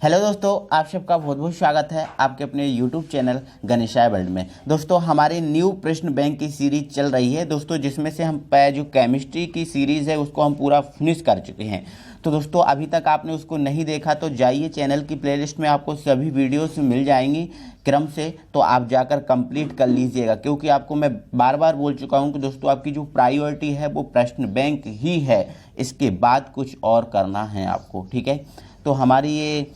Hello दोस्तों, आप सबका बहुत बहुत स्वागत है आपके अपने YouTube चैनल गणेशाय वर्ल्ड में। दोस्तों, हमारी न्यू प्रश्न बैंक की सीरीज चल रही है दोस्तों, जिसमें से हम जो केमिस्ट्री की सीरीज़ है उसको हम पूरा फिनिश कर चुके हैं। तो दोस्तों, अभी तक आपने उसको नहीं देखा तो जाइए, चैनल की प्लेलिस्ट में आपको सभी वीडियोस मिल जाएंगी क्रम से, तो आप जाकर कंप्लीट कर लीजिएगा। क्योंकि आपको मैं बार बार बोल चुका हूं कि दोस्तों, आपकी जो प्रायोरिटी है वो प्रश्न बैंक ही है, इसके बाद कुछ और करना है आपको, ठीक है। तो हमारी ये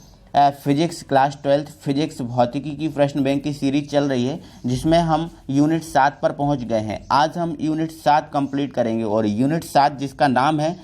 फिजिक्स क्लास 12 फिजिक्स भौतिकी की प्रश्न बैंक की सीरीज चल रही है, जिसमें हम यूनिट 7 पर पहुंच गए हैं। आज हम यूनिट 7 कंप्लीट करेंगे और यूनिट 7 जिसका नाम है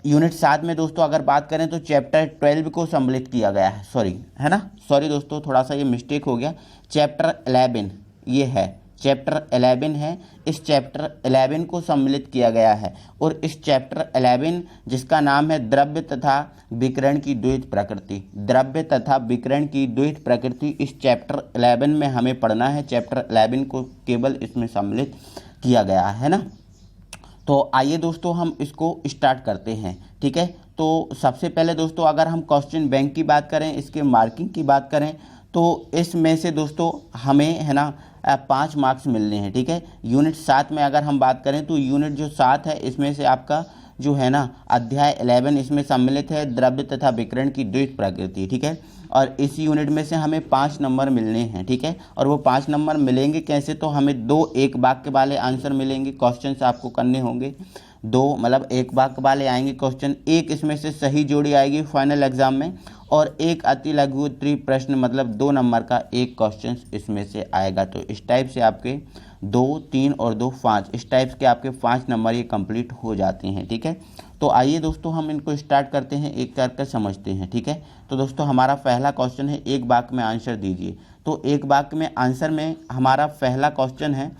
यूनिट 7 में दोस्तों अगर बात करें तो चैप्टर 12 को सम्मिलित किया गया है। सॉरी दोस्तों, थोड़ा सा ये मिस्टेक हो गया। चैप्टर 11 ये है, चैप्टर 11 है। इस चैप्टर 11 को सम्मिलित किया गया है और इस चैप्टर 11 जिसका नाम है द्रव्य तथा विकिरण की द्वैत प्रकृति, द्रव्य तथा विकिरण की द्वैत प्रकृति, इस चैप्टर 11 में हमें पढ़ना है। चैप्टर 11 को केवल इसमें सम्मिलित किया गया है ना। तो आइए दोस्तों, हम इसको स्टार्ट करते हैं, ठीक है। तो सबसे पहले दोस्तों, अगर हम क्वेश्चन बैंक की बात करें, इसके मार्किंग की बात करें, तो इसमें से दोस्तों हमें है ना 5 मार्क्स मिलने हैं, ठीक है। यूनिट 7 में अगर हम बात करें तो यूनिट जो 7 है इसमें से आपका जो है ना अध्याय 11 इसमें सम्मिलित है, द्रव्य तथा विकिरण की द्वैत प्रकृति, ठीक है। और इस यूनिट में से हमें 5 नंबर मिलने हैं, ठीक है। और वो 5 नंबर मिलेंगे कैसे, तो हमें 2 एक वाक्य वाले आंसर मिलेंगे, क्वेश्चन आपको करने होंगे 2, मतलब एक वाक्य वाले आएंगे क्वेश्चन, एक इसमें से सही जोड़ी आएगी फाइनल एग्जाम में, और एक अति लघु उत्तरीय प्रश्न मतलब 2 नंबर का एक क्वेश्चन इसमें से आएगा। तो इस टाइप से आपके 2, 3 और 2, 5, इस टाइप के आपके 5 नंबर ये कंप्लीट हो जाते हैं, ठीक है। तो आइए दोस्तों, हम इनको स्टार्ट करते हैं, एक करके समझते हैं, ठीक है। तो दोस्तों, हमारा पहला क्वेश्चन है, एक वाक्य में आंसर दीजिए। तो एक वाक्य में आंसर में हमारा पहला क्वेश्चन है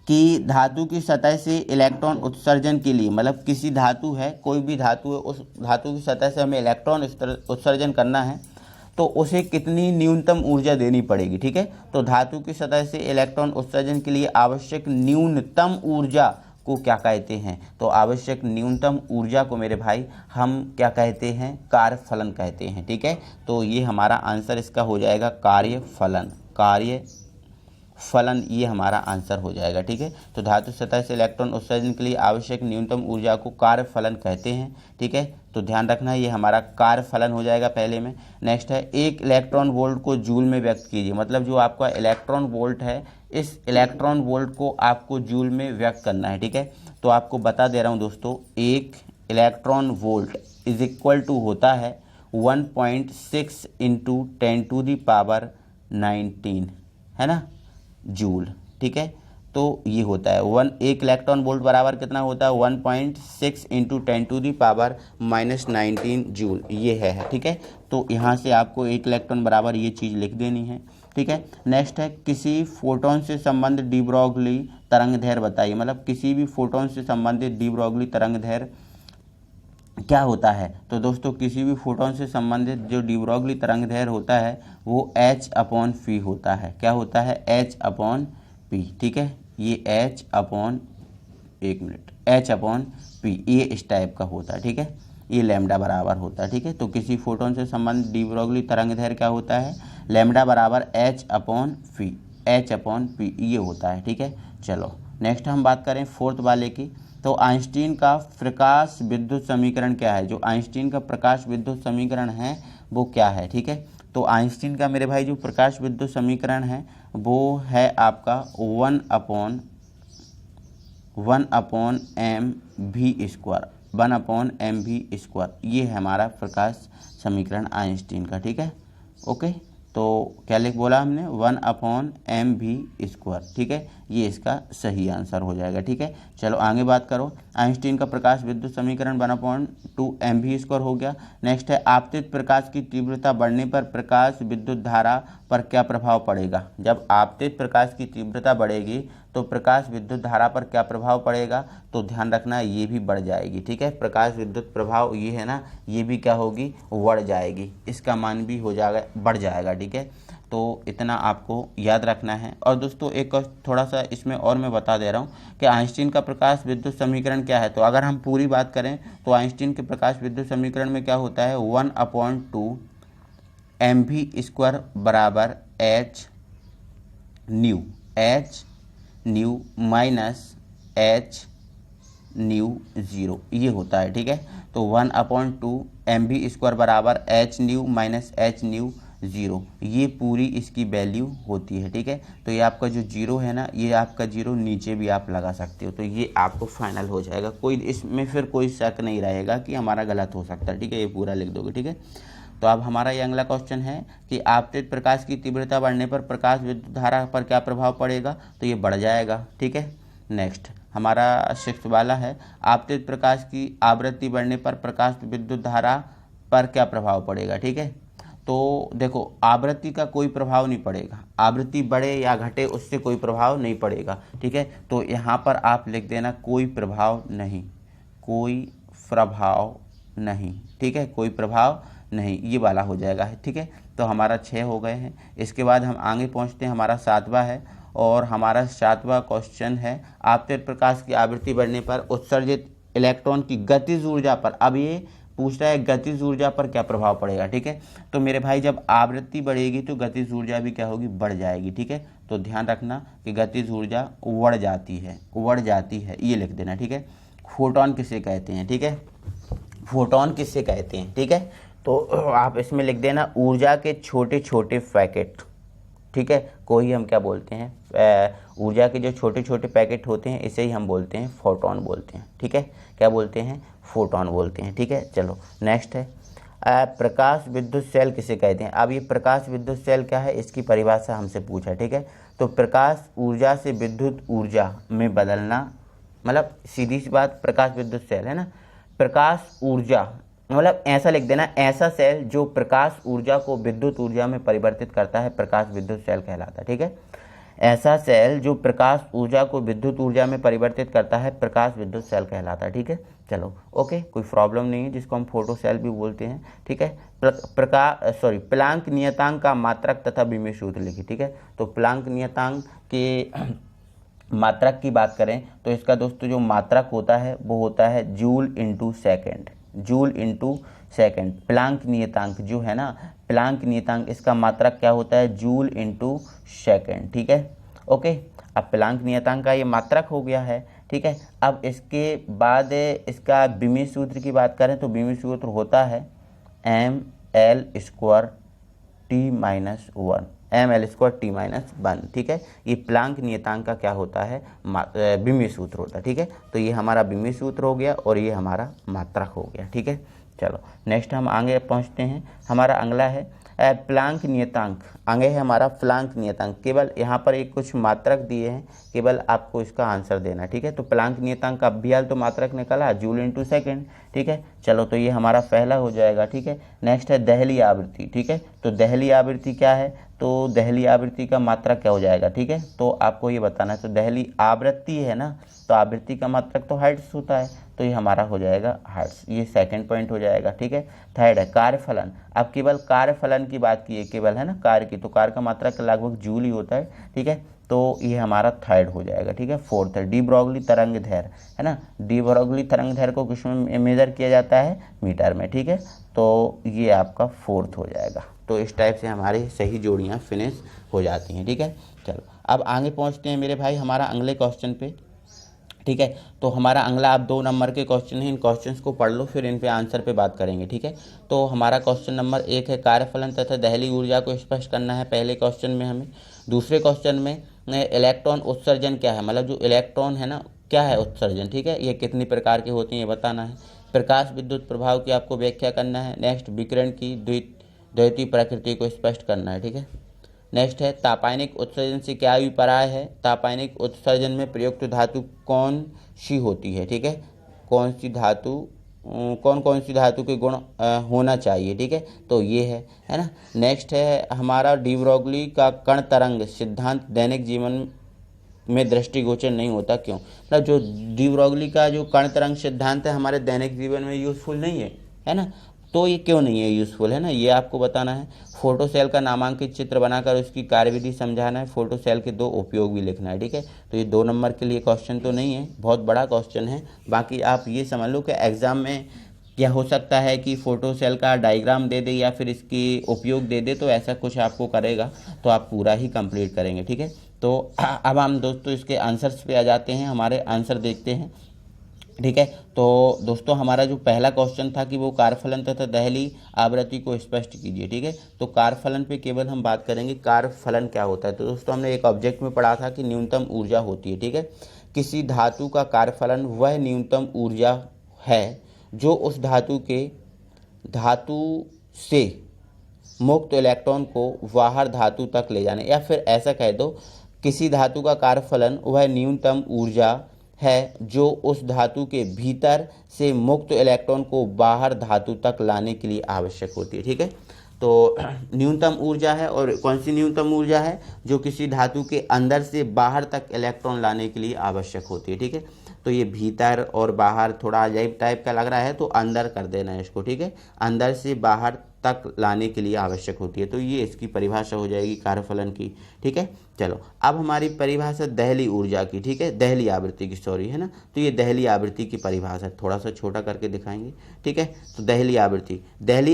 कि धातु की सतह से इलेक्ट्रॉन उत्सर्जन के लिए, मतलब किसी धातु है, कोई भी धातु है, उस धातु की सतह से हमें इलेक्ट्रॉन उत्सर्जन करना है, तो उसे कितनी न्यूनतम ऊर्जा देनी पड़ेगी, ठीक है। तो धातु की सतह से इलेक्ट्रॉन उत्सर्जन के लिए आवश्यक न्यूनतम ऊर्जा को क्या कहते हैं, तो आवश्यक न्यूनतम ऊर्जा को मेरे भाई हम क्या कहते हैं, कार्यफलन कहते हैं, ठीक है। तो ये हमारा आंसर इसका हो जाएगा कार्यफलन, कार्यफलन ये हमारा आंसर हो जाएगा, ठीक है। तो धातु सतह से इलेक्ट्रॉन उत्सर्जन के लिए आवश्यक न्यूनतम ऊर्जा को कार्यफलन कहते हैं, ठीक है। तो ध्यान रखना, ये हमारा कार्यफलन हो जाएगा पहले में। नेक्स्ट है, एक इलेक्ट्रॉन वोल्ट को जूल में व्यक्त कीजिए, मतलब जो आपका इलेक्ट्रॉन वोल्ट है, इस इलेक्ट्रॉन वोल्ट को आपको जूल में व्यक्त करना है, ठीक है। तो आपको बता दे रहा हूँ दोस्तों, एक electron volt is equal to होता है 1.6 इंटू 10⁻19 है ना जूल, ठीक है। तो ये होता है एक इलेक्ट्रॉन वोल्ट बराबर कितना होता है, 1.6 इंटू 10⁻19 जूल, ये है, ठीक है। तो यहाँ से आपको एक इलेक्ट्रॉन बराबर ये चीज़ लिख देनी है, ठीक है। नेक्स्ट है, किसी फोटोन से संबंधित डी ब्रोगली तरंगदैर्घ्य बताइए, मतलब किसी भी फोटोन से संबंधित डी ब्रोगली तरंगदैर्घ्य क्या होता है। तो दोस्तों, किसी भी फोटोन से संबंधित जो डी ब्रोगली तरंगदैर्घ्य होता है वो h/p होता है। क्या होता है, h/p, ठीक है। ये h/p ये इस टाइप का होता है, ठीक है। ये लैम्डा बराबर होता है, ठीक है। तो किसी फोटोन से संबंधित डी ब्रोगली तरंगदैर्घ्य क्या होता है, लैम्डा बराबर h/p ये होता है, ठीक है। चलो नेक्स्ट हम बात करें फोर्थ वाले की। तो आइंस्टीन का प्रकाश विद्युत समीकरण क्या है, जो आइंस्टीन का प्रकाश विद्युत समीकरण है वो क्या है, ठीक है। तो आइंस्टीन का मेरे भाई जो प्रकाश विद्युत समीकरण है वो है आपका 1/mv², ये है हमारा प्रकाश समीकरण आइंस्टीन का, ठीक है। ओके, तो क्या बोला हमने, 1/mv², ठीक है। ये इसका सही आंसर हो जाएगा, ठीक है। चलो आगे बात करो, आइंस्टीन का प्रकाश विद्युत समीकरण 1/2mv² हो गया। नेक्स्ट है, आपतित प्रकाश की तीव्रता बढ़ने पर प्रकाश विद्युत धारा पर क्या प्रभाव पड़ेगा। जब आपतित प्रकाश की तीव्रता बढ़ेगी तो प्रकाश विद्युत धारा पर क्या प्रभाव पड़ेगा, तो ध्यान रखना ये भी बढ़ जाएगी, ठीक है। प्रकाश विद्युत प्रभाव ये है ना, ये भी क्या होगी, बढ़ जाएगी, इसका मान भी हो जाएगा, बढ़ जाएगा, ठीक है। तो इतना आपको याद रखना है। और दोस्तों, एक थोड़ा सा इसमें और मैं बता दे रहा हूँ कि आइंस्टीन का प्रकाश विद्युत समीकरण क्या है। तो अगर हम पूरी बात करें तो आइंस्टीन के प्रकाश विद्युत समीकरण में क्या होता है, 1/2 mv² बराबर H new minus H new 0 ये होता है। ठीक है, तो 1/2 mv² बराबर H new minus H new 0 ये पूरी इसकी वैल्यू होती है। ठीक है, तो ये आपका जो 0 है ना, ये आपका 0 नीचे भी आप लगा सकते हो, तो ये आपको फाइनल हो जाएगा। कोई इसमें फिर कोई शक नहीं रहेगा कि हमारा गलत हो सकता है। ठीक है, ये पूरा लिख दोगे। ठीक है, तो अब हमारा ये अगला क्वेश्चन है कि आपतित प्रकाश की तीव्रता बढ़ने पर प्रकाश विद्युत धारा पर क्या प्रभाव पड़ेगा, तो ये बढ़ जाएगा। ठीक है, नेक्स्ट हमारा 6 वाला है, आपतित प्रकाश की आवृत्ति बढ़ने पर प्रकाश विद्युत धारा पर क्या प्रभाव पड़ेगा। ठीक है, तो देखो आवृत्ति का कोई प्रभाव नहीं पड़ेगा, आवृत्ति बढ़े या घटे उससे कोई प्रभाव नहीं पड़ेगा। ठीक है, तो यहाँ पर आप लिख देना कोई प्रभाव नहीं, कोई प्रभाव नहीं। ठीक है, कोई प्रभाव नहीं, ये वाला हो जाएगा। ठीक है, तो हमारा 6 हो गए हैं। इसके बाद हम आगे पहुँचते हैं, हमारा 7वां है और हमारा 7वां क्वेश्चन है आपतित प्रकाश की आवृत्ति बढ़ने पर उत्सर्जित इलेक्ट्रॉन की गतिज ऊर्जा पर। अब ये पूछ रहा है गतिज ऊर्जा पर क्या प्रभाव पड़ेगा। ठीक है, तो मेरे भाई जब आवृत्ति बढ़ेगी तो गतिज ऊर्जा भी क्या होगी, बढ़ जाएगी। ठीक है, तो ध्यान रखना कि गतिज ऊर्जा बढ़ जाती है, ये लिख देना। ठीक है, फोटोन किसे कहते हैं। ठीक है, फोटोन किसे कहते हैं। ठीक है, तो आप इसमें लिख देना ऊर्जा के छोटे छोटे पैकेट। ठीक है, को ही हम क्या बोलते हैं, ऊर्जा के जो छोटे छोटे पैकेट होते हैं इसे ही हम बोलते हैं फोटोन बोलते हैं। ठीक है, क्या बोलते हैं, फोटोन बोलते हैं। ठीक है, चलो नेक्स्ट है प्रकाश विद्युत सेल किसे कहते हैं। अब ये प्रकाश विद्युत सेल क्या है, इसकी परिभाषा हमसे पूछा। ठीक है, तो प्रकाश ऊर्जा से विद्युत ऊर्जा में बदलना, मतलब सीधी सी बात प्रकाश विद्युत सेल है ना, प्रकाश ऊर्जा मतलब ऐसा लिख देना, ऐसा सेल जो प्रकाश ऊर्जा को विद्युत ऊर्जा में परिवर्तित करता है प्रकाश विद्युत सेल कहलाता है। ठीक है, ऐसा सेल जो प्रकाश ऊर्जा को विद्युत ऊर्जा में परिवर्तित करता है प्रकाश विद्युत सेल कहलाता है। ठीक है, चलो ओके, कोई प्रॉब्लम नहीं है, जिसको हम फोटो सेल भी बोलते हैं। ठीक है, प्लांक नियतांक का मात्रक तथा विमेय सूत्र लिखिए। ठीक है, तो प्लांक नियतांक के मात्रक की बात करें तो इसका दोस्तों जो मात्रक होता है वो होता है joule into second, joule into second. Planck नियतांक जो है ना, प्लांक नियतांक इसका मात्रक क्या होता है, जूल इंटू सेकेंड। ठीक है, ओके, अब प्लांक नियतांक का ये मात्रक हो गया है। ठीक है, अब इसके बाद इसका विमेय सूत्र की बात करें तो विमेय सूत्र होता है ml² T-1, ml² T-1। ठीक है, ये प्लांक नियतांक का क्या होता है, विमेय सूत्र होता है। ठीक है, तो ये हमारा विमेय सूत्र हो गया और ये हमारा मात्रक हो गया। ठीक है, चलो नेक्स्ट हम आगे पहुंचते हैं। हमारा अगला है प्लांक नियतांक। आगे है हमारा प्लांक नियतांक। केवल यहाँ पर एक कुछ मात्रक दिए हैं, केवल आपको इसका आंसर देना। ठीक है, तो प्लांक नियतांक का अभ्याल तो मात्रक निकला जूल इंटू सेकेंड। ठीक है, चलो तो ये हमारा पहला हो जाएगा। ठीक है, नेक्स्ट है दहली आवृत्ति। ठीक है, तो दहली आवृत्ति क्या है, तो दहली आवृत्ति का मात्रक क्या हो जाएगा। ठीक है, तो आपको ये बताना है, तो दहली आवृत्ति है ना, तो आवृत्ति का मात्रक तो हर्ट्ज होता है, तो ये हमारा हो जाएगा हर्ट्ज, ये सेकंड पॉइंट हो जाएगा। ठीक है, थर्ड है कार्यफलन। अब केवल कार्यफलन की बात की है, केवल है ना कार्य की, तो कार्य का मात्रक लगभग जूल ही होता है। ठीक है, तो ये हमारा थर्ड हो जाएगा। ठीक है, फोर्थ है डी ब्रोगली तरंग दैर्घ्य, है ना, डी ब्रोगली तरंग दैर्घ्य को किसमें मेजर किया जाता है, मीटर में। ठीक है, तो ये आपका फोर्थ हो जाएगा। तो इस टाइप से हमारी सही जोड़ियाँ फिनिश हो जाती हैं। ठीक है, चलो अब आगे पहुँचते हैं मेरे भाई हमारा अगले क्वेश्चन पे। ठीक है, तो हमारा अगला आप 2 नंबर के क्वेश्चन हैं, इन क्वेश्चंस को पढ़ लो, फिर इन पे आंसर पे बात करेंगे। ठीक है, तो हमारा क्वेश्चन नंबर 1 है कार्यफलन तथा दहली ऊर्जा को स्पष्ट करना है पहले क्वेश्चन में हमें। दूसरे क्वेश्चन में इलेक्ट्रॉन उत्सर्जन क्या है, मतलब जो इलेक्ट्रॉन है ना क्या है उत्सर्जन। ठीक है, ये कितनी प्रकार के होते हैं ये बताना है। प्रकाश विद्युत प्रभाव की आपको व्याख्या करना है। नेक्स्ट विकिरण की द्वैतीय प्रकृति को स्पष्ट करना है। ठीक है, नेक्स्ट है तापायनिक उत्सर्जन से क्या अभिप्राय है, तापायनिक उत्सर्जन में प्रयुक्त धातु कौन सी होती है। ठीक है, कौन कौन सी धातु के गुण होना चाहिए। ठीक है, तो ये है ना। नेक्स्ट है हमारा डी ब्रोगली का कण तरंग सिद्धांत दैनिक जीवन में दृष्टिगोचर नहीं होता, क्यों, मतलब जो डी ब्रोगली का जो कण तरंग सिद्धांत है हमारे दैनिक जीवन में यूजफुल नहीं है ना, तो ये क्यों नहीं है यूजफुल, है ना, ये आपको बताना है। फोटो सेल का नामांकित चित्र बनाकर उसकी कार्यविधि समझाना है। फोटो सेल के 2 उपयोग भी लिखना है। ठीक है, तो ये 2 नंबर के लिए क्वेश्चन तो नहीं है, बहुत बड़ा क्वेश्चन है। बाकी आप ये समझ लो कि एग्ज़ाम में या हो सकता है कि फोटो सेल का डायग्राम दे दे या फिर इसकी उपयोग दे दे, तो ऐसा कुछ आपको करेगा तो आप पूरा ही कंप्लीट करेंगे। ठीक है, तो अब हम दोस्तों इसके आंसर्स पे आ जाते हैं, हमारे आंसर देखते हैं। ठीक है, तो दोस्तों हमारा जो पहला क्वेश्चन था कि वो कारफलन तथा दहली आवृत्ति को स्पष्ट कीजिए। ठीक है, तो कारफलन पे केवल हम बात करेंगे, कारफलन क्या होता है। तो दोस्तों हमने एक ऑब्जेक्ट में पढ़ा था कि न्यूनतम ऊर्जा होती है। ठीक है, किसी धातु का कारफलन वह न्यूनतम ऊर्जा है जो उस धातु से मुक्त इलेक्ट्रॉन को बाहर धातु तक ले जाने, या फिर ऐसा कह दो किसी धातु का कारफलन वह न्यूनतम ऊर्जा है जो उस धातु के भीतर से मुक्त इलेक्ट्रॉन को बाहर धातु तक लाने के लिए आवश्यक होती है। ठीक है, तो न्यूनतम ऊर्जा है, और कौन सी न्यूनतम ऊर्जा है, जो किसी धातु के अंदर से बाहर तक इलेक्ट्रॉन लाने के लिए आवश्यक होती है। ठीक है, तो ये भीतर और बाहर थोड़ा अजीब टाइप का लग रहा है, तो अंदर कर देना है इसको। ठीक है, अंदर से बाहर तक लाने के लिए आवश्यक होती है, तो ये इसकी परिभाषा हो जाएगी कारफलन की। ठीक है, चलो अब हमारी परिभाषा दहली ऊर्जा की। ठीक है, दहली आवृत्ति की, सॉरी, है ना, तो ये दहली आवृत्ति की परिभाषा थोड़ा सा छोटा करके दिखाएंगे। ठीक है, तो दहली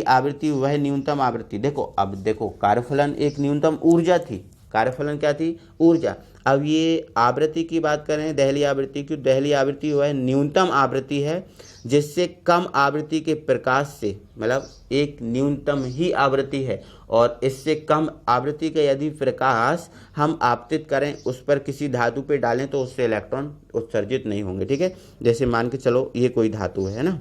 आवृत्ति वह न्यूनतम आवृत्ति, देखो अब देखो कारफलन एक न्यूनतम ऊर्जा थी, कारफलन क्या थी, ऊर्जा। अब ये आवृत्ति की बात करें, दहली आवृत्ति की, दहली आवृत्ति वह न्यूनतम आवृत्ति है जिससे कम आवृत्ति के प्रकाश से, मतलब एक न्यूनतम ही आवृत्ति है, और इससे कम आवृत्ति का यदि प्रकाश हम आपतित करें, उस पर किसी धातु पे डालें, तो उससे इलेक्ट्रॉन उत्सर्जित नहीं होंगे। ठीक है, जैसे मान के चलो ये कोई धातु है ना,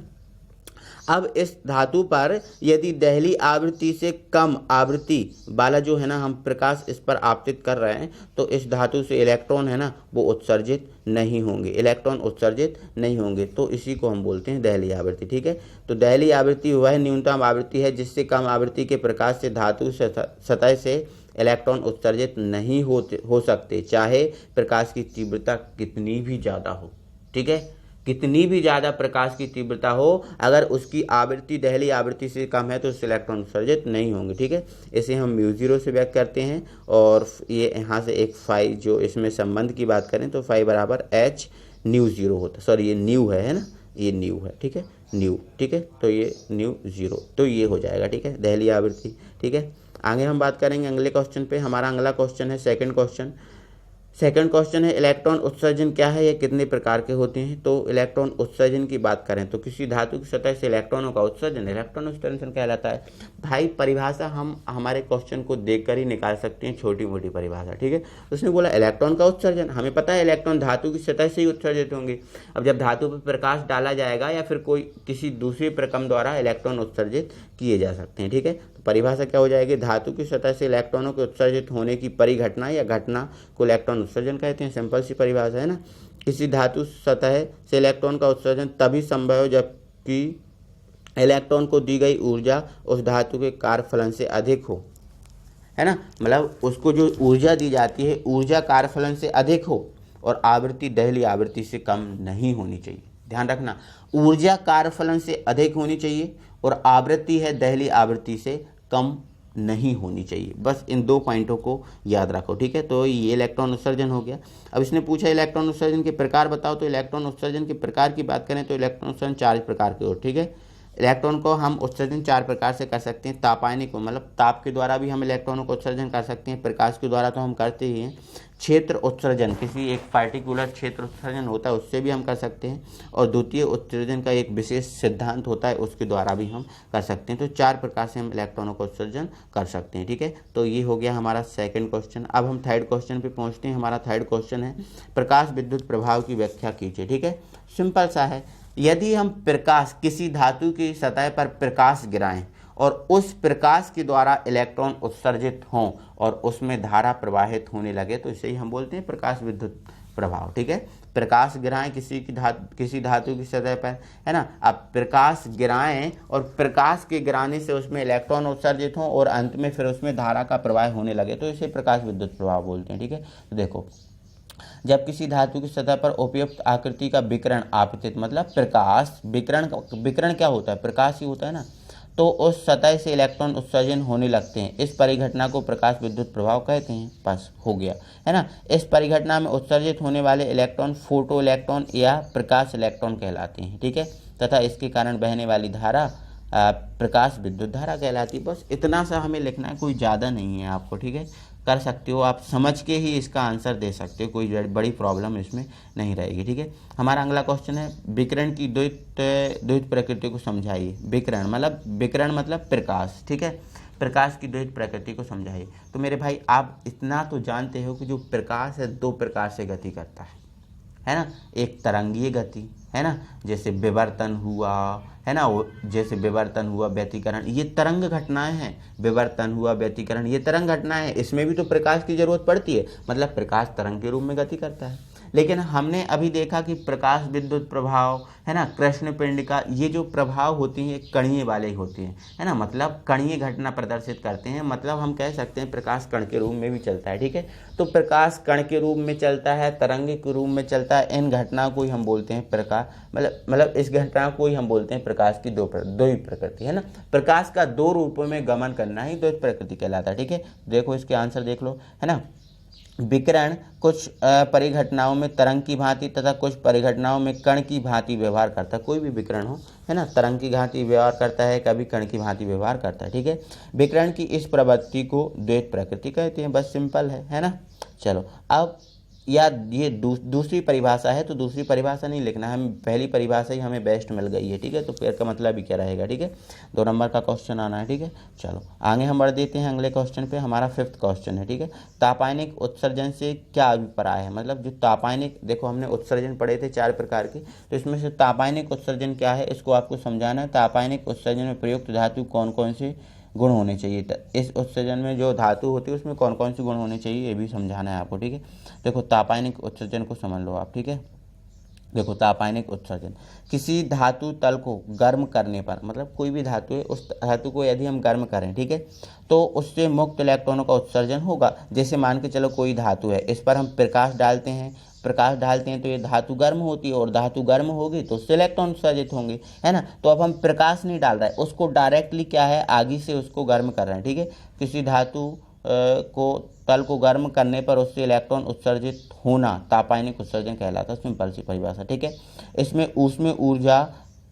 अब इस धातु पर यदि दहली आवृत्ति से कम आवृत्ति वाला जो है ना हम प्रकाश इस पर आपतित कर रहे हैं, तो इस धातु से इलेक्ट्रॉन है ना वो उत्सर्जित नहीं होंगे, इलेक्ट्रॉन उत्सर्जित नहीं होंगे, तो इसी को हम बोलते हैं दहली आवृत्ति। ठीक है, तो दहली आवृत्ति वह न्यूनतम आवृत्ति है जिससे कम आवृत्ति के प्रकाश से धातु सतह से इलेक्ट्रॉन उत्सर्जित नहीं हो सकते, चाहे प्रकाश की तीव्रता कितनी भी ज़्यादा हो। ठीक है, कितनी भी ज़्यादा प्रकाश की तीव्रता हो, अगर उसकी आवृत्ति दहली आवृत्ति से कम है तो उससे इलेक्ट्रॉन उत्सर्जित नहीं होंगे। ठीक है, इसे हम μ0 से व्यक्त करते हैं, और ये यहाँ से एक फाई, जो इसमें संबंध की बात करें तो फाई बराबर h ν0 होता, सॉरी ये न्यू है ना, ये न्यू है। ठीक है, न्यू। ठीक है, तो ये ν0, तो ये हो जाएगा। ठीक है, दहली आवृत्ति। ठीक है, आगे हम बात करेंगे अगले क्वेश्चन पे। हमारा अगला क्वेश्चन है सेकंड क्वेश्चन है इलेक्ट्रॉन उत्सर्जन क्या है, ये कितने प्रकार के होते हैं। तो इलेक्ट्रॉन उत्सर्जन की बात करें तो किसी धातु की सतह से इलेक्ट्रॉनों का उत्सर्जन इलेक्ट्रॉन उत्सर्जन कहलाता है। भाई परिभाषा हम हमारे क्वेश्चन को देखकर ही निकाल सकते हैं, छोटी मोटी परिभाषा। ठीक है, उसने बोला इलेक्ट्रॉन का उत्सर्जन, हमें पता है इलेक्ट्रॉन धातु की सतह से ही उत्सर्जित होंगे। अब जब धातु पर प्रकाश डाला जाएगा या फिर कोई किसी दूसरे प्रक्रम द्वारा इलेक्ट्रॉन उत्सर्जित किए जा सकते हैं। ठीक है, तो परिभाषा क्या हो जाएगी, धातु की सतह से इलेक्ट्रॉनों के उत्सर्जित होने की परिघटना या घटना को इलेक्ट्रॉन उत्सर्जन कहते हैं। सिंपल सी परिभाषा है ना। किसी धातु सतह से इलेक्ट्रॉन का उत्सर्जन तभी संभव है जबकि इलेक्ट्रॉन को दी गई ऊर्जा उस धातु के कार्यफलन से अधिक हो, है ना, मतलब उसको जो ऊर्जा दी जाती है ऊर्जा कार्यफलन से अधिक हो, और आवृत्ति दहली आवृत्ति से कम नहीं होनी चाहिए। ध्यान रखना, ऊर्जा कार्यफलन से अधिक होनी चाहिए और आवृत्ति है दहली आवृत्ति से कम नहीं होनी चाहिए। बस इन दो पॉइंटों को याद रखो। ठीक है, तो ये इलेक्ट्रॉन उत्सर्जन हो गया। अब इसने पूछा इलेक्ट्रॉन उत्सर्जन के प्रकार बताओ। तो इलेक्ट्रॉन उत्सर्जन के प्रकार की बात करें तो इलेक्ट्रॉन उत्सर्जन 4 प्रकार के हो। ठीक है, इलेक्ट्रॉन को हम उत्सर्जन 4 प्रकार से कर सकते हैं। तापायनिक, मतलब ताप के द्वारा भी हम इलेक्ट्रॉनों को उत्सर्जन कर सकते हैं, प्रकाश के द्वारा तो हम करते ही हैं। क्षेत्र उत्सर्जन, किसी एक पार्टिकुलर क्षेत्र उत्सर्जन होता है उससे भी हम कर सकते हैं, और द्वितीय उत्सर्जन का एक विशेष सिद्धांत होता है उसके द्वारा भी हम कर सकते हैं। तो 4 प्रकार से हम इलेक्ट्रॉनों का उत्सर्जन कर सकते हैं। ठीक है, तो ये हो गया हमारा सेकंड क्वेश्चन। अब हम थर्ड क्वेश्चन पे पहुंचते हैं। हमारा थर्ड क्वेश्चन है प्रकाश विद्युत प्रभाव की व्याख्या कीजिए। ठीक है, सिंपल सा है, यदि हम प्रकाश किसी धातु की सतह पर प्रकाश गिराएं और उस प्रकाश के द्वारा इलेक्ट्रॉन उत्सर्जित हों और उसमें धारा प्रवाहित होने लगे तो इसे ही हम बोलते हैं प्रकाश विद्युत प्रभाव। ठीक है, प्रकाश गिराएं किसी धातु की सतह पर, है ना। अब प्रकाश गिराएं और प्रकाश के गिराने से उसमें इलेक्ट्रॉन उत्सर्जित हों और अंत में फिर उसमें धारा का प्रवाह होने लगे तो इसे प्रकाश विद्युत प्रभाव बोलते हैं। ठीक है, तो देखो, जब किसी धातु की सतह पर उपयुक्त आकृति का विकिरण आपतित, मतलब प्रकाश विकिरण क्या होता है, प्रकाश ही होता है ना, तो उस सतह से इलेक्ट्रॉन उत्सर्जन होने लगते हैं। इस परिघटना को प्रकाश विद्युत प्रभाव कहते हैं। बस हो गया, है ना। इस परिघटना में उत्सर्जित होने वाले इलेक्ट्रॉन फोटो इलेक्ट्रॉन या प्रकाश इलेक्ट्रॉन कहलाते हैं। ठीक है, तथा इसके कारण बहने वाली धारा प्रकाश विद्युत धारा कहलाती है। बस इतना सा हमें लिखना है, कोई ज़्यादा नहीं है आपको, ठीक है, कर सकते हो आप, समझ के ही इसका आंसर दे सकते हो, कोई बड़ी प्रॉब्लम इसमें नहीं रहेगी, ठीक है। हमारा अगला क्वेश्चन है विकिरण की द्वैत प्रकृति को समझाइए। विकिरण मतलब प्रकाश, ठीक है, प्रकाश की द्वैत प्रकृति को समझाइए। तो मेरे भाई आप इतना तो जानते हो कि जो प्रकाश है दो प्रकार से गति करता है ना, एक तरंगीय गति है ना, जैसे विवर्तन हुआ है ना, जैसे विवर्तन हुआ, व्यतिकरण, ये तरंग घटनाएं हैं। विवर्तन हुआ, व्यतिकरण, ये तरंग घटनाएं हैं, इसमें भी तो प्रकाश की जरूरत पड़ती है, मतलब प्रकाश तरंग के रूप में गति करता है। लेकिन हमने अभी देखा कि प्रकाश विद्युत प्रभाव है ना, कृष्ण पिंड का, ये जो प्रभाव होती हैं कणीय वाले ही होते हैं, है ना, मतलब कणीय घटना प्रदर्शित करते हैं, मतलब हम कह सकते हैं प्रकाश कण के रूप में भी चलता है, ठीक है। तो प्रकाश कण के रूप में चलता है, तरंग के रूप में चलता है, इन घटना को ही हम बोलते हैं प्रकाश, मतलब इस घटना को ही हम बोलते हैं प्रकाश की दो ही प्रकृति, है ना। प्रकाश का दो रूपों में गमन करना ही द्वैत प्रकृति कहलाता है, ठीक है। देखो इसके आंसर देख लो, है ना। विकिरण कुछ परिघटनाओं में तरंग की भांति तथा कुछ परिघटनाओं में कण की भांति व्यवहार करता है। कोई भी विकिरण हो, है ना, तरंग की भांति व्यवहार करता है, कभी कण की भांति व्यवहार करता है, ठीक है। विकिरण की इस प्रवृत्ति को द्वैत प्रकृति कहते हैं, बस सिंपल है ना। चलो अब या ये दूसरी परिभाषा है, तो दूसरी परिभाषा नहीं लिखना है, हम पहली परिभाषा ही हमें बेस्ट मिल गई है, ठीक है। तो फिर का मतलब भी क्या रहेगा, ठीक है, 2 नंबर का क्वेश्चन आना है, ठीक है। चलो आगे हम बढ़ देते हैं अगले क्वेश्चन पे। हमारा 5th क्वेश्चन है, ठीक है। तापायनिक उत्सर्जन से क्या अभिप्राय है, मतलब जो तापायनिक, देखो हमने उत्सर्जन पढ़े थे 4 प्रकार के, तो इसमें से तापायनिक उत्सर्जन क्या है इसको आपको समझाना है। तापायनिक उत्सर्जन में प्रयुक्त धातु कौन कौन से गुण होने चाहिए, इस उत्सर्जन में जो धातु होती है उसमें कौन कौन से गुण होने चाहिए, ये भी समझाना है आपको, ठीक है। देखो तापायनिक उत्सर्जन को समझ लो आप, ठीक है। देखो तापायनिक उत्सर्जन, किसी धातु तल को गर्म करने पर, मतलब कोई भी धातु है, उस धातु को यदि हम गर्म करें, ठीक है, तो उससे मुक्त इलेक्ट्रॉनों का उत्सर्जन होगा। जैसे मान के चलो कोई धातु है, इस पर हम प्रकाश डालते हैं तो ये धातु गर्म होती है, और धातु गर्म होगी तो उससे इलेक्ट्रॉन उत्सर्जित होंगे, है ना। तो अब हम प्रकाश नहीं डाल रहे हैं, उसको डायरेक्टली क्या है, आगे से उसको गर्म कर रहे हैं, ठीक है। किसी धातु को तल को गर्म करने पर उससे इलेक्ट्रॉन उत्सर्जित होना तापायनिक उत्सर्जन कहलाता है, सिंपल सी परिभाषा, ठीक है। इसमें ऊष्मीय ऊर्जा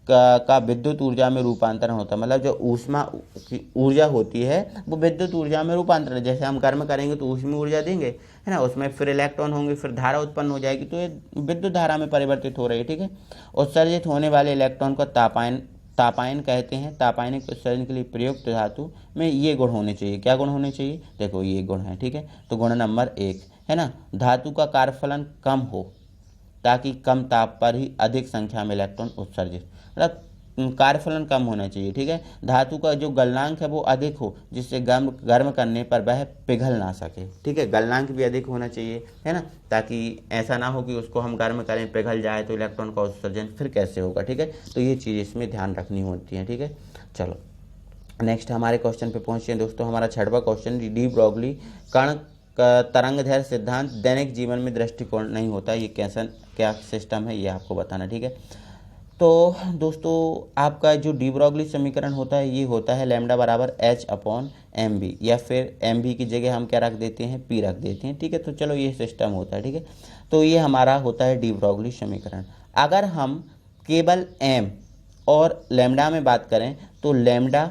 का विद्युत ऊर्जा में रूपांतरण होता है, मतलब जो ऊष्मा की ऊर्जा होती है वो विद्युत ऊर्जा में रूपांतरण, जैसे हम गर्म करेंगे तो ऊष्मीय ऊर्जा देंगे, है ना, उसमें फिर इलेक्ट्रॉन होंगे, फिर धारा उत्पन्न हो जाएगी, तो ये विद्युत धारा में परिवर्तित हो रही है, ठीक है। उत्सर्जित होने वाले इलेक्ट्रॉन को तापायन कहते हैं। तापायनिक उत्सर्जन के लिए प्रयुक्त धातु में ये गुण होने चाहिए, क्या गुण होने चाहिए, देखो ये गुण है, ठीक है। तो गुण नंबर 1 है ना, धातु का कार्यफलन कम हो ताकि कम ताप पर ही अधिक संख्या में इलेक्ट्रॉन उत्सर्जित, मतलब कार्यफलन कम होना चाहिए, ठीक है। धातु का जो गलनांक है वो अधिक हो, जिससे गर्म करने पर वह पिघल ना सके, ठीक है। गलनांक भी अधिक होना चाहिए, है ना, ताकि ऐसा ना हो कि उसको हम गर्म करें पिघल जाए तो इलेक्ट्रॉन का उत्सर्जन फिर कैसे होगा, ठीक है। तो ये चीज़ इसमें ध्यान रखनी होती है, ठीक है। चलो नेक्स्ट हमारे क्वेश्चन पे पहुंचते हैं दोस्तों। हमारा 6वां क्वेश्चन, डी ब्रोगली कण तरंगदैर्घ्य सिद्धांत दैनिक जीवन में दृष्टिकोण नहीं होता, ये क्या सिस्टम है ये आपको बताना, ठीक है। तो दोस्तों आपका जो डी ब्रोगली समीकरण होता है ये होता है लैम्डा बराबर H/mv, या फिर mv की जगह हम क्या रख देते हैं, p रख देते हैं, ठीक है। तो चलो ये सिस्टम होता है, ठीक है। तो ये हमारा होता है डी ब्रोगली समीकरण। अगर हम केवल m और लैम्डा में बात करें तो लैम्डा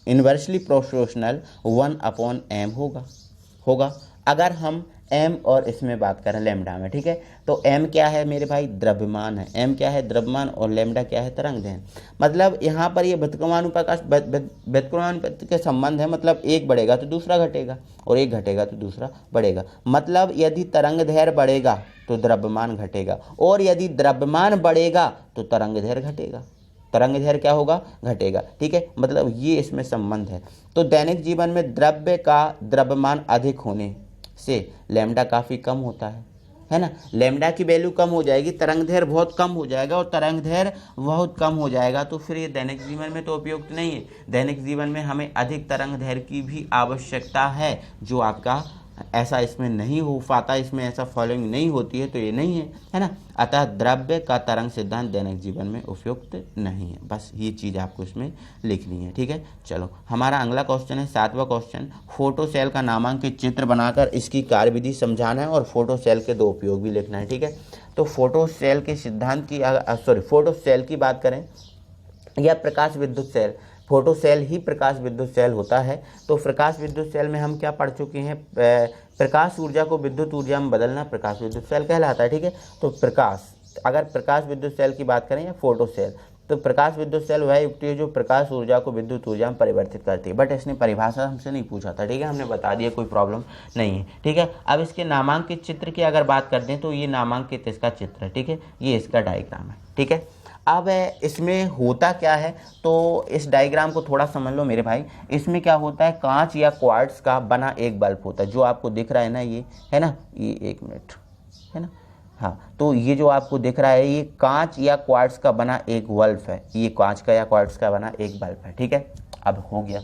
इन्वर्सली प्रोपोर्शनल 1/m होगा। अगर हम m और इसमें बात करें लैम्डा में, ठीक है। तो m क्या है मेरे भाई, द्रव्यमान है, m क्या है द्रव्यमान, और लैम्डा क्या है तरंगदैर्घ्य। मतलब यहाँ पर ये व्युत्क्रमानुपात के संबंध है, मतलब एक बढ़ेगा तो दूसरा घटेगा, और एक घटेगा तो दूसरा बढ़ेगा। मतलब यदि तरंगदैर्घ्य बढ़ेगा तो द्रव्यमान घटेगा, और यदि द्रव्यमान बढ़ेगा तो तरंगदैर्घ्य घटेगा, तरंगदैर्घ्य क्या होगा, घटेगा, ठीक है। मतलब ये इसमें संबंध है। तो दैनिक जीवन में द्रव्य का द्रव्यमान अधिक होने से लैम्डा काफ़ी कम होता है ना। लैम्डा की वैल्यू कम हो जाएगी, तरंगदैर्घ्य बहुत कम हो जाएगा, और तरंगदैर्घ्य बहुत कम हो जाएगा तो फिर ये दैनिक जीवन में तो उपयुक्त नहीं है। दैनिक जीवन में हमें अधिक तरंगदैर्घ्य की भी आवश्यकता है, जो आपका ऐसा इसमें नहीं हो पाता, इसमें ऐसा फॉलोइंग नहीं होती है तो ये नहीं है ना। अतः द्रव्य का तरंग सिद्धांत दैनिक जीवन में उपयुक्त नहीं है। बस ये चीज़ आपको इसमें लिखनी है, ठीक है। चलो हमारा अगला क्वेश्चन है 7वां क्वेश्चन। फोटो सेल का नामांकित चित्र बनाकर इसकी कार्यविधि समझाना है और फोटो सेल के 2 उपयोग भी लिखना है, ठीक है। तो फोटो सेल के सिद्धांत की फोटो सेल की बात करें या प्रकाश विद्युत सेल, फोटो सेल ही प्रकाश विद्युत सेल होता है। तो प्रकाश विद्युत सेल में हम क्या पढ़ चुके हैं, प्रकाश ऊर्जा को विद्युत ऊर्जा में बदलना प्रकाश विद्युत सेल कहलाता है, ठीक है। तो अगर प्रकाश विद्युत सेल की बात करें या फोटो सेल, तो प्रकाश विद्युत सेल वह युक्ति है जो प्रकाश ऊर्जा को विद्युत ऊर्जा में परिवर्तित करती है। बट इसने परिभाषा हमसे नहीं पूछा था, ठीक है, हमने बता दिया, कोई प्रॉब्लम नहीं है, ठीक है। अब इसके नामांकित चित्र की अगर बात करते हैं तो ये नामांकित इसका चित्र है, ठीक है, ये इसका डायग्राम है, ठीक है। अब इसमें होता क्या है, तो इस डायग्राम को थोड़ा समझ लो मेरे भाई। इसमें क्या होता है, कांच या क्वार्ट्ज का बना एक बल्ब होता है, जो आपको दिख रहा है ना, ये है ना, ये 1 मिनट है ना, हाँ, तो ये जो आपको दिख रहा है ये कांच या क्वार्ट्ज का बना एक बल्ब है, ये कांच का या क्वार्ट्ज का बना एक बल्ब है, ठीक है। अब हो गया,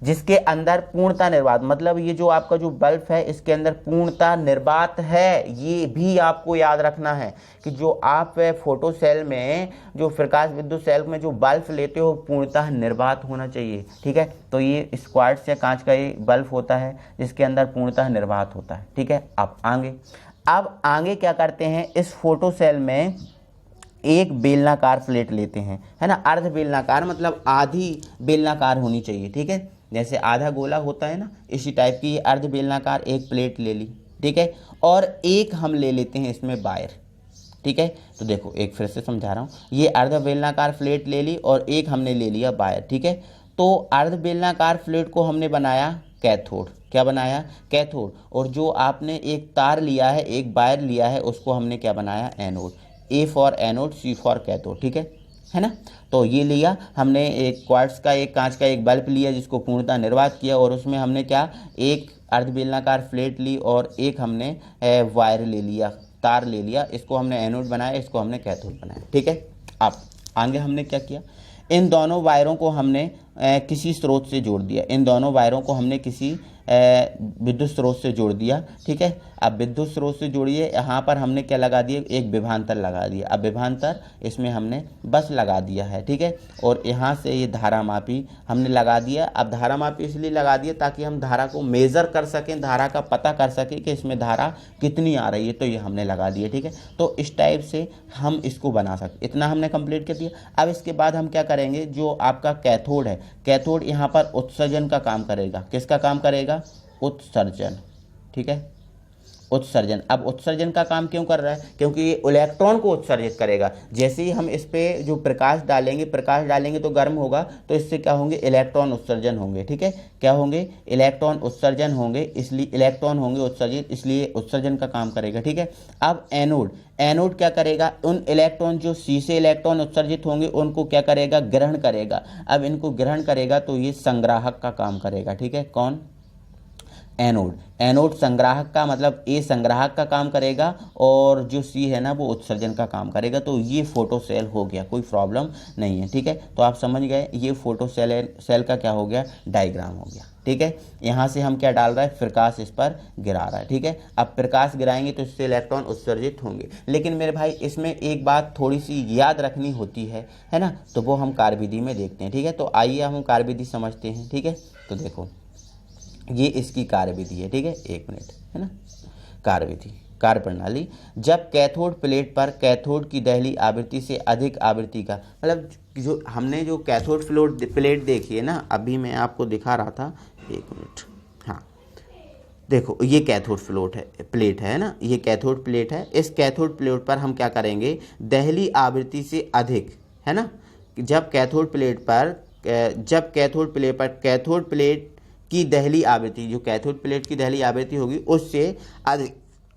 जिसके अंदर पूर्णता निर्वात, मतलब ये जो आपका जो बल्ब है इसके अंदर पूर्णता निर्वात है। ये भी आपको याद रखना है कि जो आप फोटो सेल में, जो प्रकाश विद्युत सेल में जो बल्ब लेते हो पूर्णता निर्वात होना चाहिए, ठीक है। तो ये क्वार्ट्ज या कांच का ये बल्ब होता है जिसके अंदर पूर्णता निर्वात होता है, ठीक है। अब आगे क्या करते हैं, इस फोटो सेल में एक बेलनाकार प्लेट लेते हैं, है ना, अर्ध बेलनाकार, मतलब आधी बेलनाकार होनी चाहिए, ठीक है। जैसे आधा गोला होता है ना, इसी टाइप की ये अर्ध बेलनाकार एक प्लेट ले ली, ठीक है। और एक हम ले लेते हैं इसमें वायर, ठीक है। तो देखो एक फिर से समझा रहा हूँ, ये अर्ध बेलनाकार प्लेट ले ली और एक हमने ले लिया वायर, ठीक है। तो अर्ध बेलनाकार प्लेट को हमने बनाया कैथोड, क्या बनाया, कैथोड। और जो आपने एक तार लिया है, एक वायर लिया है, उसको हमने क्या बनाया, anode. A for anode, C for cathode, ठीक है ना। तो ये लिया हमने, एक क्वार्ट्ज का एक कांच का एक बल्ब लिया जिसको पूर्णता निर्वात किया, और उसमें हमने क्या, एक अर्ध बेलनाकार प्लेट ली और एक हमने वायर ले लिया, तार ले लिया, इसको हमने एनोड बनाया, इसको हमने कैथोड बनाया, ठीक है। अब आगे हमने क्या किया, इन दोनों वायरों को हमने किसी स्रोत से जोड़ दिया, इन दोनों वायरों को हमने किसी विद्युत स्रोत से जोड़ दिया, ठीक है। अब विद्युत स्रोत से जोड़िए, यहाँ पर हमने क्या लगा दिया, एक विभवांतर लगा दिया। अब विभवांतर इसमें हमने बस लगा दिया है, ठीक है। और यहाँ से ये धारा मापी हमने लगा दिया। अब धारा मापी इसलिए लगा दिया ताकि हम धारा को मेज़र कर सकें, धारा का पता कर सकें कि इसमें धारा कितनी आ रही है, तो ये हमने लगा दिया, ठीक है। तो इस टाइप से हम इसको बना सकते, इतना हमने कंप्लीट कर दिया। अब इसके बाद हम क्या करेंगे, जो आपका कैथोड है, कैथोड यहाँ पर उत्सर्जन का काम करेगा, किसका काम करेगा, उत्सर्जन, ठीक है, उत्सर्जन। अब उत्सर्जन का काम क्यों कर रहा है, क्योंकि ये इलेक्ट्रॉन को उत्सर्जित करेगा। जैसे ही हम इस पे जो प्रकाश डालेंगे तो गर्म होगा, तो इससे क्या होंगे, इलेक्ट्रॉन उत्सर्जन होंगे, ठीक है। क्या होंगे, इलेक्ट्रॉन उत्सर्जन होंगे, इसलिए इलेक्ट्रॉन होंगे उत्सर्जित, इसलिए उत्सर्जन का काम करेगा, ठीक है। अब एनोड क्या करेगा, उन इलेक्ट्रॉन जो सी से इलेक्ट्रॉन उत्सर्जित होंगे उनको क्या करेगा, ग्रहण करेगा। अब इनको ग्रहण करेगा तो ये संग्राहक का काम करेगा, ठीक है। कौन, एनोड संग्राहक का, मतलब ए संग्राहक का काम करेगा और जो सी है ना वो उत्सर्जन का काम करेगा। तो ये फोटो सेल हो गया, कोई प्रॉब्लम नहीं है, ठीक है। तो आप समझ गए, ये फोटो सेल का क्या हो गया, डायग्राम हो गया, ठीक है। यहाँ से हम क्या डाल रहा है, प्रकाश इस पर गिरा रहा है, ठीक है। अब प्रकाश गिराएंगे तो इससे इलेक्ट्रॉन उत्सर्जित होंगे। लेकिन मेरे भाई इसमें एक बात थोड़ी सी याद रखनी होती है ना, तो वो हम कार्यविधि में देखते हैं, ठीक है। तो आइए हम कार्यविधि समझते हैं, ठीक है। तो देखो ये इसकी कार्यविधि है, ठीक है, 1 मिनट, है ना। कार्यविधि, कार्य प्रणाली, जब कैथोड प्लेट पर कैथोड की दहली आवृत्ति से अधिक आवृत्ति का, मतलब जो हमने जो कैथोड प्लेट देखी है ना, अभी मैं आपको दिखा रहा था, 1 मिनट, हाँ देखो ये कैथोड प्लेट है ना, ये कैथोड प्लेट है। इस कैथोड प्लेट पर हम क्या करेंगे, दहली आवृत्ति से अधिक, है ना। जब कैथोड प्लेट की दहली आवृत्ति, जो कैथोड प्लेट की दहली आवृत्ति होगी उससे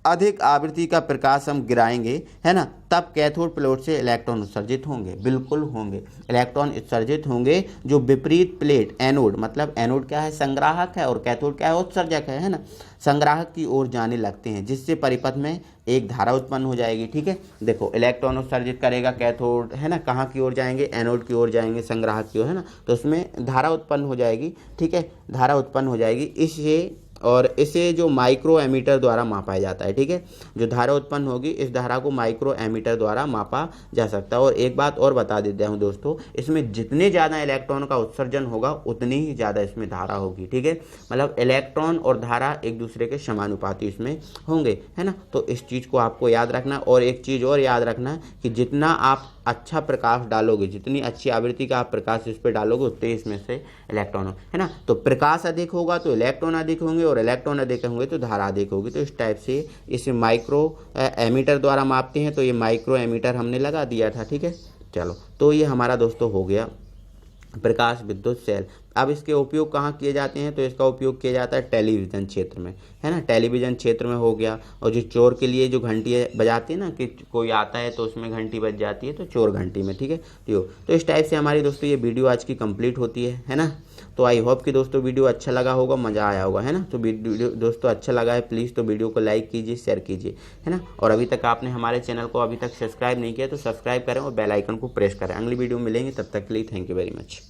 अधिक आवृत्ति का प्रकाश हम गिराएंगे, है ना, तब कैथोड प्लेट से इलेक्ट्रॉन उत्सर्जित होंगे, बिल्कुल होंगे, इलेक्ट्रॉन उत्सर्जित होंगे। जो विपरीत प्लेट, एनोड, मतलब एनोड क्या है, संग्राहक है, और कैथोड क्या है, उत्सर्जक है ना, संग्राहक की ओर जाने लगते हैं, जिससे परिपथ में एक धारा उत्पन्न हो जाएगी, ठीक है। देखो इलेक्ट्रॉन उत्सर्जित करेगा कैथोड, है ना, कहाँ की ओर जाएंगे, एनोड की ओर जाएंगे, संग्राहक की ओर, है ना, तो उसमें धारा उत्पन्न हो जाएगी, ठीक है, धारा उत्पन्न हो जाएगी। इससे और इसे जो माइक्रो एमीटर द्वारा मापा जाता है। ठीक है, जो धारा उत्पन्न होगी इस धारा को माइक्रो एमीटर द्वारा मापा जा सकता है। और एक बात और बता देता हूँ दोस्तों, इसमें जितने ज़्यादा इलेक्ट्रॉन का उत्सर्जन होगा उतनी ही ज़्यादा इसमें धारा होगी। ठीक है, मतलब इलेक्ट्रॉन और धारा एक दूसरे के समानुपाती इसमें होंगे, है ना। तो इस चीज़ को आपको याद रखना। और एक चीज़ और याद रखना है कि जितना आप अच्छा प्रकाश डालोगे, जितनी अच्छी आवृत्ति का आप प्रकाश इस पर डालोगे उतने इसमें से इलेक्ट्रॉन हो, है ना। तो प्रकाश अधिक होगा तो इलेक्ट्रॉन अधिक होंगे, और इलेक्ट्रॉन अधिक होंगे तो धारा अधिक होगी। तो इस टाइप से इसे माइक्रो एमीटर द्वारा मापते हैं। तो ये माइक्रो एमीटर हमने लगा दिया था। ठीक है, चलो, तो ये हमारा दोस्तों हो गया प्रकाश विद्युत सेल। अब इसके उपयोग कहाँ किए जाते हैं, तो इसका उपयोग किया जाता है टेलीविज़न क्षेत्र में, है ना। टेलीविज़न क्षेत्र में हो गया। और जो चोर के लिए जो घंटी बजाती है ना, कि कोई आता है तो उसमें घंटी बज जाती है, तो चोर घंटी में। ठीक है, तो इस टाइप से हमारी दोस्तों ये वीडियो आज की कंप्लीट होती है ना। तो आई होप कि दोस्तों वीडियो अच्छा लगा होगा, मज़ा आया होगा, है ना। तो वीडियो दोस्तों अच्छा लगा है प्लीज़ तो वीडियो को लाइक कीजिए, शेयर कीजिए, है ना। और अभी तक आपने हमारे चैनल को अभी तक सब्सक्राइब नहीं किया तो सब्सक्राइब करें और बेल आइकन को प्रेस करें। अगली वीडियो मिलेंगे, तब तक के लिए थैंक यू वेरी मच।